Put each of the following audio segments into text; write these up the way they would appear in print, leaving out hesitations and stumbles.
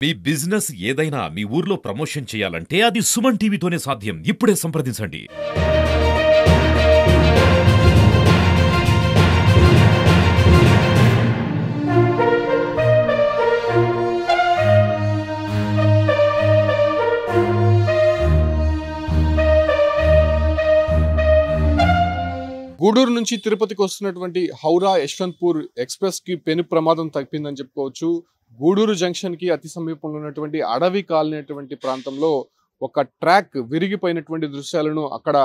మీ business ఏదైనా మీ ఊర్లో promotion చేయాలంటే అది సుమన్ టీవీతోనే సాధ్యం. ఇప్పుడే సంప్రదించండి. గూడూరు నుంచి తిరుపతికి వస్తున్నటువంటి హౌరా యశ్వంత్పూర్ ఎక్స్‌ప్రెస్ కి పెను ప్రమాదం తప్పిందని చెప్పుకోవచ్చు. గూడూరు జంక్షన్ కి అతి సమీపంలో ఉన్నటువంటి అడవి కాలనీ అటువంటి ప్రాంతంలో ఒక ట్రాక్ విరిగిపోయినటువంటి దృశ్యాలను అక్కడ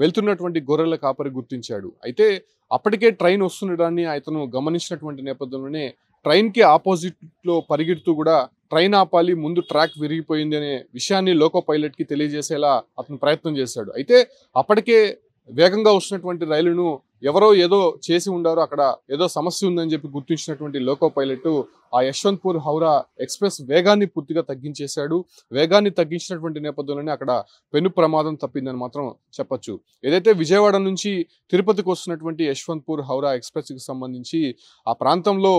వెళ్తున్నటువంటి గొర్రెల కాపరి గుర్తించాడు. అయితే అప్పటికే ట్రైన్ వస్తుండడాన్ని అతను గమనించినటువంటి నేపథ్యంలోనే ట్రైన్ కి ఆపోజిట్ లో పరిగెడుతూ కూడా ట్రైన్ ఆపాలి, ముందు ట్రాక్ విరిగిపోయింది అనే విషయాన్ని లోకో పైలట్ కి తెలియజేసేలా అతను ప్రయత్నం చేశాడు. అయితే అప్పటికే వేగంగా వస్తున్నటువంటి రైలును ఎవరో ఏదో చేసి ఉండారో, అక్కడ ఏదో సమస్య ఉందని చెప్పి గుర్తించినటువంటి లోకో పైలట్ ఆ యశ్వంత్పూర్ హౌరా ఎక్స్‌ప్రెస్ వేగాన్ని పూర్తిగా తగ్గించేశాడు. వేగాన్ని తగ్గించినటువంటి నేపథ్యంలోనే అక్కడ పెను ప్రమాదం తప్పిందని మాత్రం చెప్పొచ్చు. ఏదైతే విజయవాడ నుంచి తిరుపతికి వస్తున్నటువంటి యశ్వంత్పూర్ హౌరా ఎక్స్‌ప్రెస్‌కి సంబంధించి ఆ ప్రాంతంలో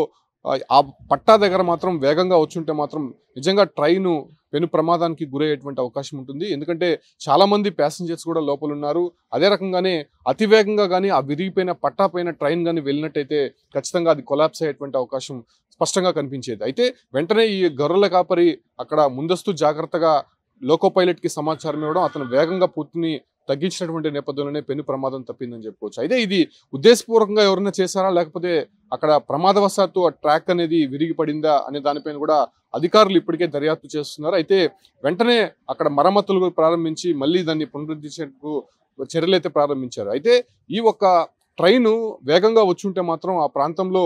ఆ పట్టా దగ్గర మాత్రం వేగంగా వచ్చుంటే మాత్రం నిజంగా ట్రైను పెను ప్రమాదానికి గురయ్యేటువంటి అవకాశం ఉంటుంది. ఎందుకంటే చాలా మంది ప్యాసింజర్స్ కూడా లోపల ఉన్నారు. అదే రకంగానే అతివేగంగా కానీ ఆ విరిగిపోయిన పట్టా పైన ట్రైన్ కానీ వెళ్ళినట్టయితే ఖచ్చితంగా అది కొలాప్స్ అయ్యేటువంటి అవకాశం స్పష్టంగా కనిపించేది. అయితే వెంటనే ఈ గొర్రెల కాపరి అక్కడ ముందస్తు జాగ్రత్తగా లోకో పైలట్ కి సమాచారం ఇవ్వడం, అతను వేగంగా పూర్తిని తగ్గించినటువంటి నేపథ్యంలోనే పెను ప్రమాదం తప్పిందని చెప్పుకోవచ్చు. అయితే ఇది ఉద్దేశపూర్వకంగా ఎవరైనా చేశారా, లేకపోతే అక్కడ ప్రమాదవశాత్తు ఆ ట్రాక్ అనేది విరిగి పడిందా అనే దానిపైన కూడా అధికారులు ఇప్పటికే దర్యాప్తు చేస్తున్నారు. అయితే వెంటనే అక్కడ మరమ్మతులు ప్రారంభించి మళ్ళీ దాన్ని పునరుద్ధరించేందుకు చర్యలు అయితే ప్రారంభించారు. అయితే ఈ ఒక్క ట్రైను వేగంగా వచ్చుంటే మాత్రం ఆ ప్రాంతంలో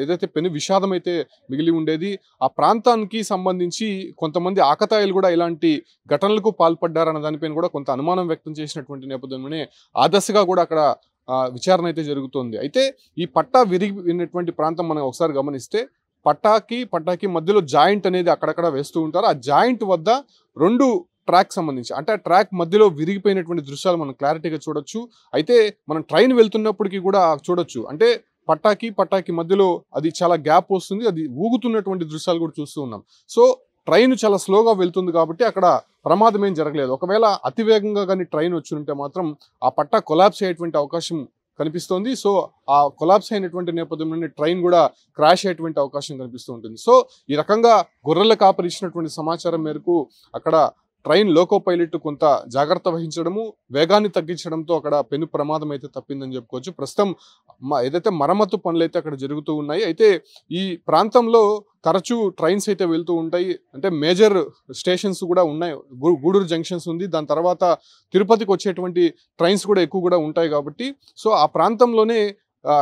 ఏదైతే పెను విషాదం అయితే మిగిలి ఉండేది. ఆ ప్రాంతానికి సంబంధించి కొంతమంది ఆకతాయిలు కూడా ఇలాంటి ఘటనలకు పాల్పడ్డారన్న దానిపైన కూడా కొంత అనుమానం వ్యక్తం చేసినటువంటి నేపథ్యంలోనే ఆ దశగా కూడా అక్కడ విచారణ అయితే జరుగుతోంది. అయితే ఈ పట్టా విరిగినటువంటి ప్రాంతం మనం ఒకసారి గమనిస్తే పట్టాకి మధ్యలో జాయింట్ అనేది అక్కడక్కడ వేస్తూ ఉంటారు. ఆ జాయింట్ వద్ద 2 ట్రాక్ సంబంధించి, అంటే ఆ ట్రాక్ మధ్యలో విరిగిపోయినటువంటి దృశ్యాలు మనం క్లారిటీగా చూడొచ్చు. అయితే మనం ట్రైన్ వెళ్తున్నప్పటికీ కూడా చూడొచ్చు. అంటే పట్టాకి మధ్యలో అది చాలా గ్యాప్ వస్తుంది. అది ఊగుతున్నటువంటి దృశ్యాలు కూడా చూస్తూ ఉన్నాం. సో ట్రైన్ చాలా స్లోగా వెళ్తుంది కాబట్టి అక్కడ ప్రమాదం ఏం జరగలేదు. ఒకవేళ అతివేగంగా కానీ ట్రైన్ వచ్చి ఉంటే మాత్రం ఆ పట్టా కొలాప్స్ అయ్యేటువంటి అవకాశం కనిపిస్తోంది. సో ఆ కొలాప్స్ అయినటువంటి నేపథ్యంలోనే ట్రైన్ కూడా క్రాష్ అయ్యేటువంటి అవకాశం కనిపిస్తూ ఉంటుంది. సో ఈ రకంగా గొర్రెల కాపరి ఇచ్చినటువంటి సమాచారం మేరకు అక్కడ ట్రైన్ లోకో పైలట్ కొంత జాగ్రత్త వహించడము, వేగాన్ని తగ్గించడంతో అక్కడ పెను ప్రమాదం అయితే తప్పిందని చెప్పుకోవచ్చు. ప్రస్తుతం ఏదైతే మరమ్మతు పనులు అయితే అక్కడ జరుగుతూ ఉన్నాయి. అయితే ఈ ప్రాంతంలో తరచూ ట్రైన్స్ అయితే వెళ్తూ ఉంటాయి. అంటే మేజర్ స్టేషన్స్ కూడా ఉన్నాయి. గూడూరు జంక్షన్స్ ఉంది, దాని తర్వాత తిరుపతికి వచ్చేటువంటి ట్రైన్స్ కూడా ఎక్కువ కూడా ఉంటాయి కాబట్టి సో ఆ ప్రాంతంలోనే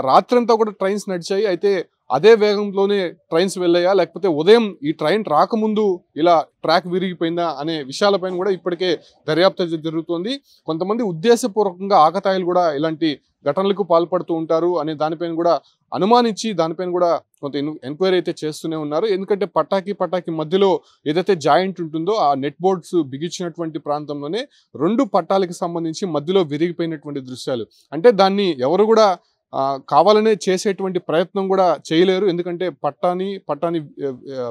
రాత్రంతా కూడా ట్రైన్స్ నడిచాయి. అయితే అదే వేగంలోనే ట్రైన్స్ వెళ్ళాయా, లేకపోతే ఉదయం ఈ ట్రైన్ రాకముందు ఇలా ట్రాక్ విరిగిపోయిందా అనే విషయాలపైన కూడా ఇప్పటికే దర్యాప్తు జరుగుతోంది. కొంతమంది ఉద్దేశపూర్వకంగా ఆకతాయిలు కూడా ఇలాంటి ఘటనలకు పాల్పడుతూ ఉంటారు అనే దానిపైన కూడా అనుమానించి దానిపైన కూడా కొంత ఎంక్వైరీ అయితే చేస్తూనే ఉన్నారు. ఎందుకంటే పట్టాకి మధ్యలో ఏదైతే జాయింట్ ఉంటుందో ఆ నెట్ బోర్డ్స్ బిగించినటువంటి ప్రాంతంలోనే 2 పట్టాలకి సంబంధించి మధ్యలో విరిగిపోయినటువంటి దృశ్యాలు. అంటే దాన్ని ఎవరు కూడా కావాలనే చేసేటువంటి ప్రయత్నం కూడా చేయలేరు. ఎందుకంటే పట్టాని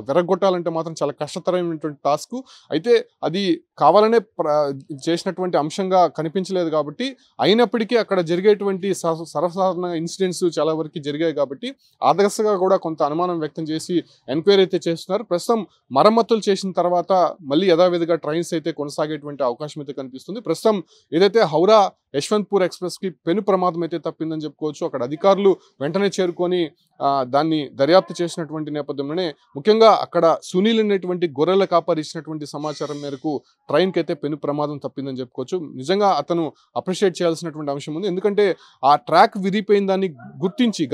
విరగొట్టాలంటే మాత్రం చాలా కష్టతరమైనటువంటి టాస్క్. అయితే అది కావాలనే చేసినటువంటి అంశంగా కనిపించలేదు కాబట్టి, అయినప్పటికీ అక్కడ జరిగేటువంటి సర్వసాధారణ ఇన్సిడెంట్స్ చాలా వరకు జరిగాయి కాబట్టి ఆ దశగా కూడా కొంత అనుమానం వ్యక్తం చేసి ఎంక్వైరీ అయితే చేస్తున్నారు. ప్రస్తుతం మరమ్మతులు చేసిన తర్వాత మళ్ళీ యథావిధిగా ట్రైన్స్ అయితే కొనసాగేటువంటి అవకాశం అయితే కనిపిస్తుంది. ప్రస్తుతం ఏదైతే హౌరా యశ్వంత్పూర్ ఎక్స్‌ప్రెస్ కి పెను ప్రమాదం అయితే తప్పిందని చెప్పుకోవచ్చు. అక్కడ అధికారులు వెంటనే చేరుకొని దాన్ని దర్యాప్తు చేసినటువంటి నేపథ్యంలోనే ముఖ్యంగా అక్కడ సునీల్ అనేటువంటి గొర్రెల కాపరి ఇచ్చినటువంటి సమాచారం మేరకు ట్రైన్కి అయితే పెను ప్రమాదం తప్పిందని చెప్పుకోవచ్చు. నిజంగా అతను అప్రిషియేట్ చేయాల్సినటువంటి అంశం ఉంది. ఎందుకంటే ఆ ట్రాక్ విరిగిపోయిన దాన్ని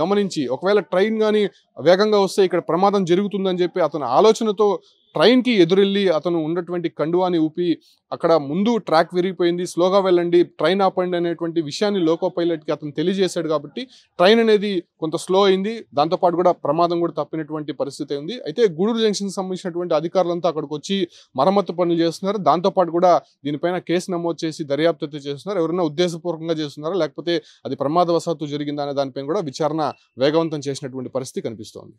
గమనించి ఒకవేళ ట్రైన్ కానీ వేగంగా వస్తే ఇక్కడ ప్రమాదం జరుగుతుందని చెప్పి అతని ఆలోచనతో ట్రైన్కి ఎదురెళ్ళి అతను ఉన్నటువంటి కండువాని ఊపి అక్కడ ముందు ట్రాక్ విరిగిపోయింది, స్లోగా వెళ్ళండి, ట్రైన్ ఆపండి అనేటువంటి విషయాన్ని లోకో పైలట్కి అతను తెలియజేశాడు కాబట్టి ట్రైన్ అనేది కొంత స్లో అయింది. దాంతోపాటు కూడా ప్రమాదం కూడా తప్పినటువంటి పరిస్థితి ఉంది. అయితే గూడూరు జంక్షన్ సంబంధించినటువంటి అధికారులంతా అక్కడికి వచ్చి మరమ్మతు పనులు చేస్తున్నారు. దాంతోపాటు కూడా దీనిపైన కేసు నమోదు చేసి దర్యాప్తు అయితే చేస్తున్నారు. ఎవరైనా ఉద్దేశపూర్వకంగా చేస్తున్నారా, లేకపోతే అది ప్రమాదవశాత్తు జరిగిందా అనే దానిపైన కూడా విచారణ వేగవంతం చేసినటువంటి పరిస్థితి కనిపిస్తోంది.